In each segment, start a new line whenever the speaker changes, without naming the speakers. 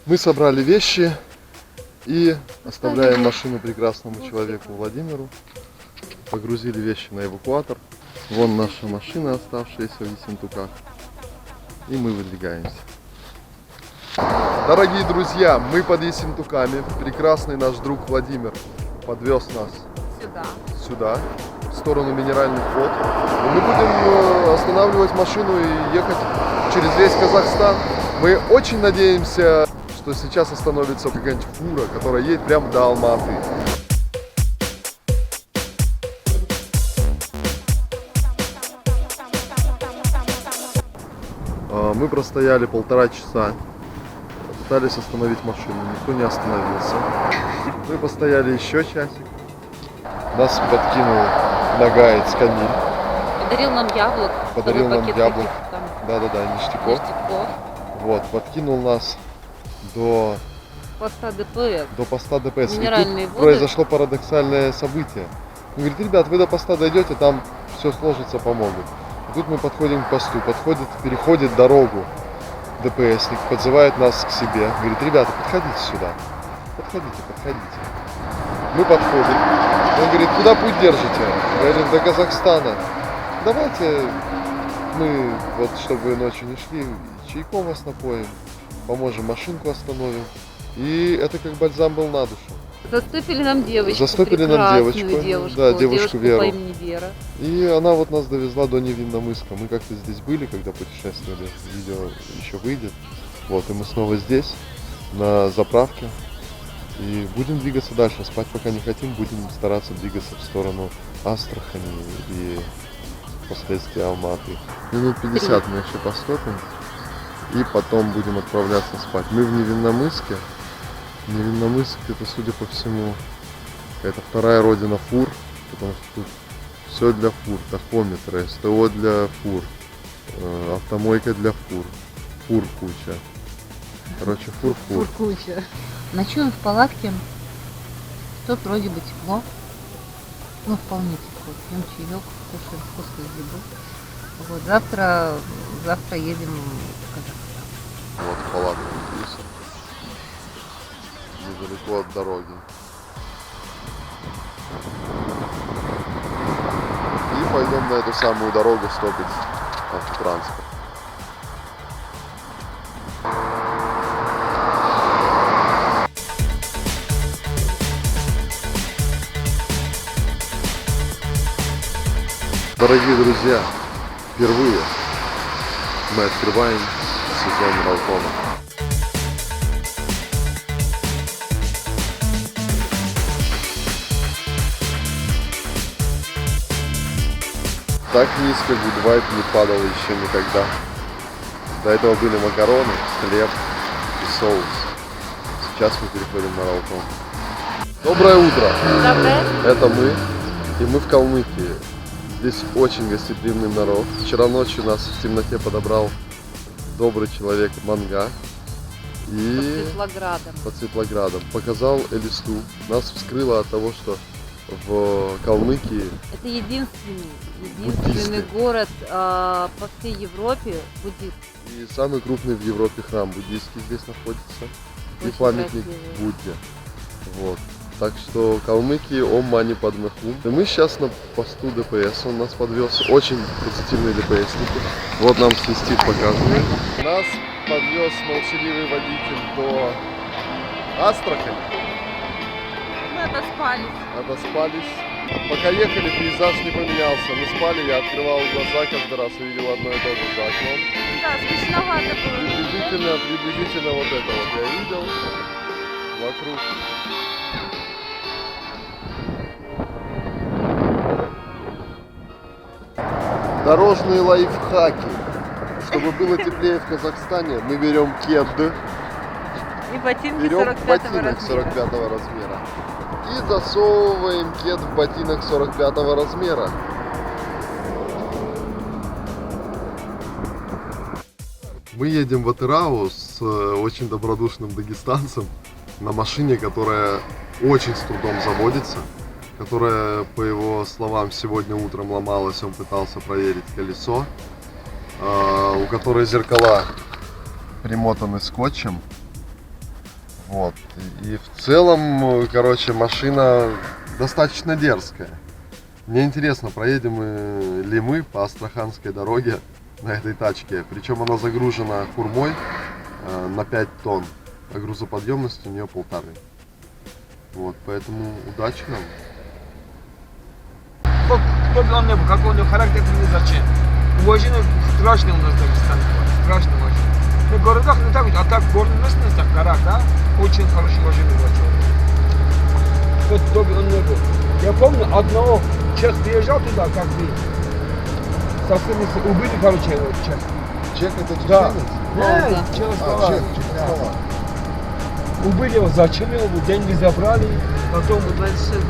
Мы собрали вещи и оставляем машину прекрасному человеку Владимиру. Погрузили вещи на эвакуатор. Вон наша машина, оставшаяся в Ессентуках. И мы выдвигаемся. Дорогие друзья, мы под Ессентуками. Прекрасный наш друг Владимир подвез нас сюда, в сторону Минеральных вод. И мы будем останавливать машину и ехать через весь Казахстан. Мы очень надеемся, что сейчас остановится какая-нибудь фура, которая едет прямо до Алматы. Мы простояли 1,5 часа, пытались остановить машину, никто не остановился. Мы постояли еще часик, нас подкинул Нагаец Камиль.
Подарил нам яблок.
Подарил нам яблок.
Да-да-да,
ништяков. Вот, подкинул нас до
поста ДПС.
До поста ДПС.
Минеральные
и тут
воды.
Произошло парадоксальное событие. Он говорит: ребят, вы до поста дойдете, там все сложится, помогут. И тут мы подходим к посту, переходит дорогу ДПСник, подзывает нас к себе, говорит: ребята, подходите сюда, подходите. Мы подходим, он говорит: куда путь держите? Говорим: до Казахстана. Давайте мы, вот чтобы вы ночью не шли, чайком вас напоим, поможем, машинку остановим. И это как бальзам был на душу.
Заступили нам девочку,
девочку Веру.
По имени Вера.
И она вот нас довезла до Невинномысска. Мы как-то здесь были, когда путешествовали, видео еще выйдет. Вот, и мы снова здесь, на заправке. И будем двигаться дальше. Спать пока не хотим, будем стараться двигаться в сторону Астрахани и впоследствии Алматы. Минут 50 мы еще поступим. И потом будем отправляться спать. Мы в Невинномысске. Невинномысск — это, судя по всему, какая-то вторая родина фур, потому что тут все для фур, тахометры, СТО для фур, автомойка для фур куча. Короче, фур
куча. Ночуем в палатке, тут вроде бы тепло, ну вполне тепло, пьем чаек, кушаем вкусную еду. Вот, завтра едем в Казахстан.
Вот палатка здесь, недалеко от дороги. И пойдем на эту самую дорогу стопить автотранспорт. Дорогие друзья, впервые мы открываем сезон Ралтона. Так низко гудвайп не падал еще никогда. До этого были макароны, хлеб и соус. Сейчас мы переходим на Ралтон. Доброе утро!
Доброе.
Это мы, и мы в Калмыкии. Здесь очень гостеприимный народ. Вчера ночью нас в темноте подобрал добрый человек Манга. И под Светлоградом показал Элисту. Нас вскрыло от того, что в Калмыкии
это единственный
буддисты.
город по всей Европе буддист.
И самый крупный в Европе храм буддийский здесь находится.
Очень
и памятник
красивый.
Будде. Вот. Так что Калмыкии Ом Мани Падме Хум. И мы сейчас на посту ДПС. Он нас подвез. Очень позитивные DPS-ники. Вот нам свистит, показывает. Нас подвез молчаливый водитель до Астрахани.
Мы
Отоспались. Пока ехали, пейзаж не поменялся. Мы спали, я открывал глаза каждый раз, увидел одно и то же за окном.
Да, скучновато было.
Приблизительно вот это вот я видел вокруг. Дорожные лайфхаки. Чтобы было теплее в Казахстане, мы берем кед.
И ботинки
Берем
45-го
ботинок
размера.
45 размера. И засовываем кед в ботинок 45 размера. Мы едем в Атырау с очень добродушным дагестанцем на машине, которая очень с трудом заводится, которая, по его словам, сегодня утром ломалась, он пытался проверить колесо, у которой зеркала примотаны скотчем. Вот. И в целом, короче, машина достаточно дерзкая. Мне интересно, проедем ли мы по Астраханской дороге на этой тачке. Причем она загружена хурмой на 5 тонн, а грузоподъемность у нее 1,5. Вот, поэтому удачи нам.
Кто бы он ни был, какой у него характер, не зачем. Уважение страшное у нас в Дагестане, страшное уважение. В городах не так, а так в горных местностях, горах, да, очень хорошее уважение у человека. Вот кто бы он ни был. Я помню, одного человек приезжал туда, как бы, совсем если убили, короче, его человек.
Чех это
Да.
чеченец?
Да, Чехословак.
Чех, Чехословак.
Убили его, зачем его, деньги забрали, потом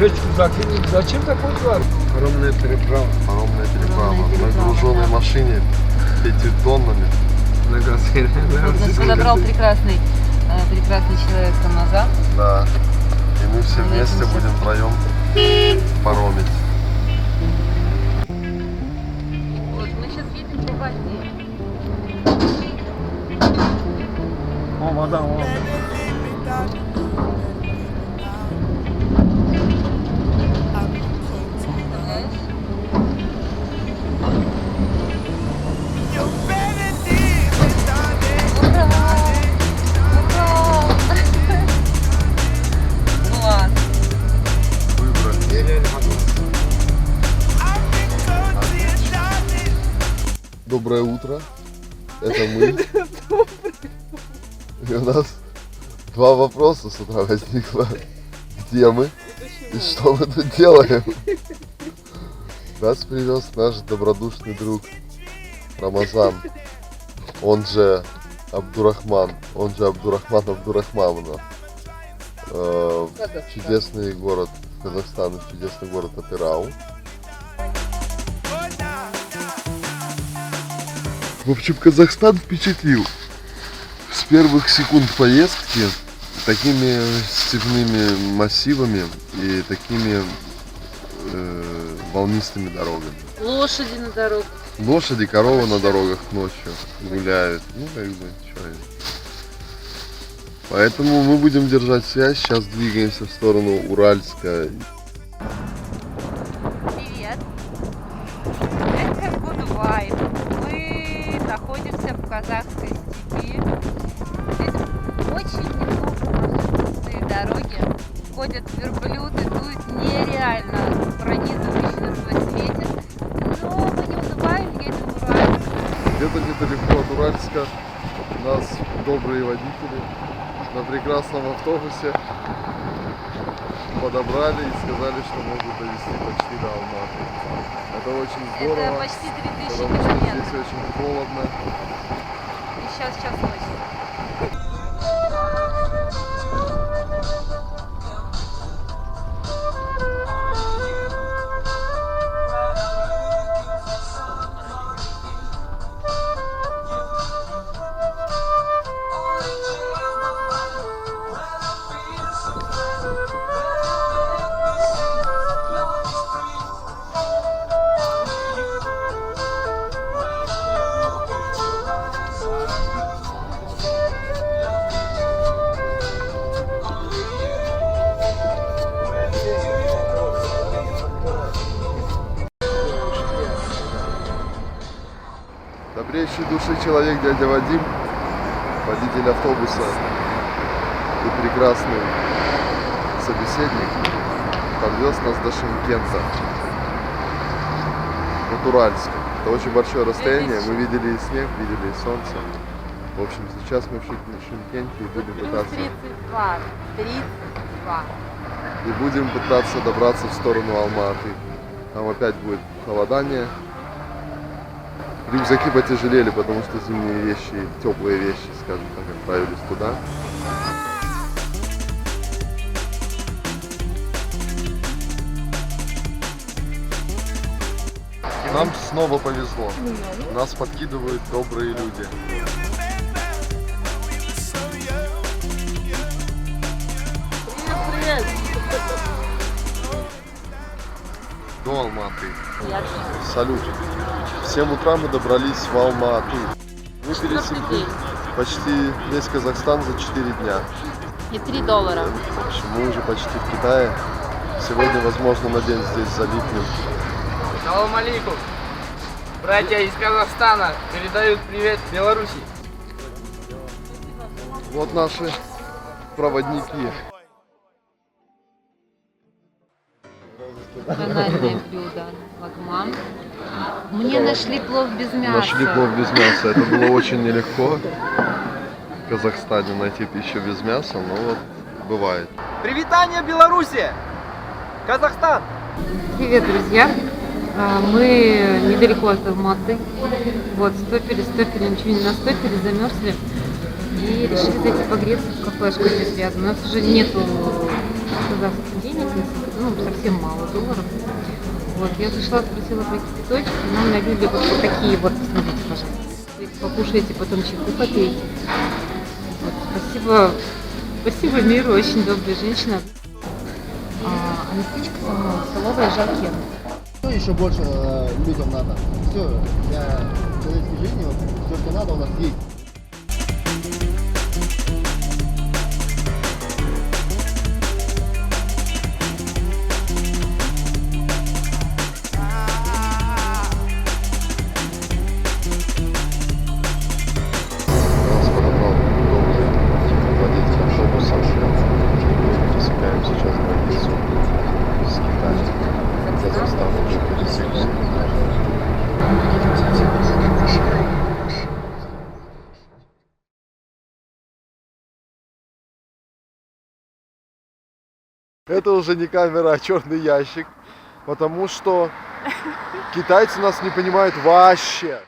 речку закинули. Зачем такое делать? Огромная переправа.
Огромная переправа.
Огромная
На
переправа,
груженной
да.
машине 5 тоннами.
На газеле.
Вот нас подобрал прекрасный человек Рамазан.
Да. И мы все
Мы
вместе
этим
будем втроем паромить.
Вот, мы сейчас едем по воде.
О, вода, о.
Представляешь? Ура! Ура! Класс!
Выбрали. Доброе утро. Это мы. И у нас 2 вопроса с утра возникло. Где мы? И что мы тут делаем? Нас привез наш добродушный друг Рамазан. Он же Абдурахман. Он же Абдурахман Абдурахманов. В чудесный город Казахстана, в чудесный город Атырау. В общем, Казахстан впечатлил. С первых секунд поездки такими степными массивами и такими волнистыми дорогами.
Лошади на дорогах.
Лошади, коровы на дорогах ночью гуляют. Ну, как бы, что это. Поэтому мы будем держать связь. Сейчас двигаемся в сторону Уральска.
Привет. Это Гудвай. Мы находимся в казахской степи. Здесь очень неплохо маршрутные дороги. Ходят верблюды, дует нереально пронизывающе на свой свете. Но мы не унываем, едем в Уральск.
Где-то недалеко от Уральска нас добрые водители на прекрасном автобусе подобрали и сказали, что могут довезти почти до Алматы. Это очень здорово,
Это почти 3000
потому что
километров.
здесь очень холодно.
И сейчас час ночи.
Добрейший души человек дядя Вадим, водитель автобуса и прекрасный собеседник, подвез нас до Шымкента, от Уральска. Это очень большое расстояние, мы видели и снег, видели и солнце. В общем, сейчас мы в Шымкенте и будем пытаться,
32.
и будем пытаться добраться в сторону Алматы. Там опять будет холодание. Рюкзаки потяжелели, потому что зимние вещи, теплые вещи, скажем так, отправились туда. Нам снова повезло. Нас подкидывают добрые люди.
Привет,
До Алматы.
привет.
Салют. В 7 утра мы добрались в Алмату. Мы пересекли почти весь Казахстан за 4 дня.
и $3.
В общем, мы уже почти в Китае. Сегодня, возможно, на день здесь залипнем.
Салам алейкум. Братья из Казахстана передают привет Беларуси.
Вот наши проводники.
Национальное блюдо лагман. Мне нашли плов без мяса.
Нашли плов без мяса. Это было очень нелегко в Казахстане найти пищу без мяса, но вот бывает.
Привитание Беларуси! Казахстан!
Привет, друзья! Мы недалеко от Алматы. Вот, стопили, ничего не настопили, замерзли. И решили зайти погреться в кафешку здесь рядом. У нас уже нету казахских денег, ну, совсем мало долларов. Вот, я зашла, спросила пойти цветочки, нам налили вот такие вот, смотрите, пожалуйста. Покушайте, потом чайку попейте. Вот, спасибо миру, очень добрая женщина. А местечко со мной, столовая Жаркент.
Что еще больше людям надо? Все, для человеческой жизни, вот, все, что надо, у нас есть.
Нас подобрал добрый водитель автобуса. Мы пересекаем сейчас границу с Китаем. Казахстан уже пересекли. Это уже не камера, а черный ящик, потому что китайцы нас не понимают вообще.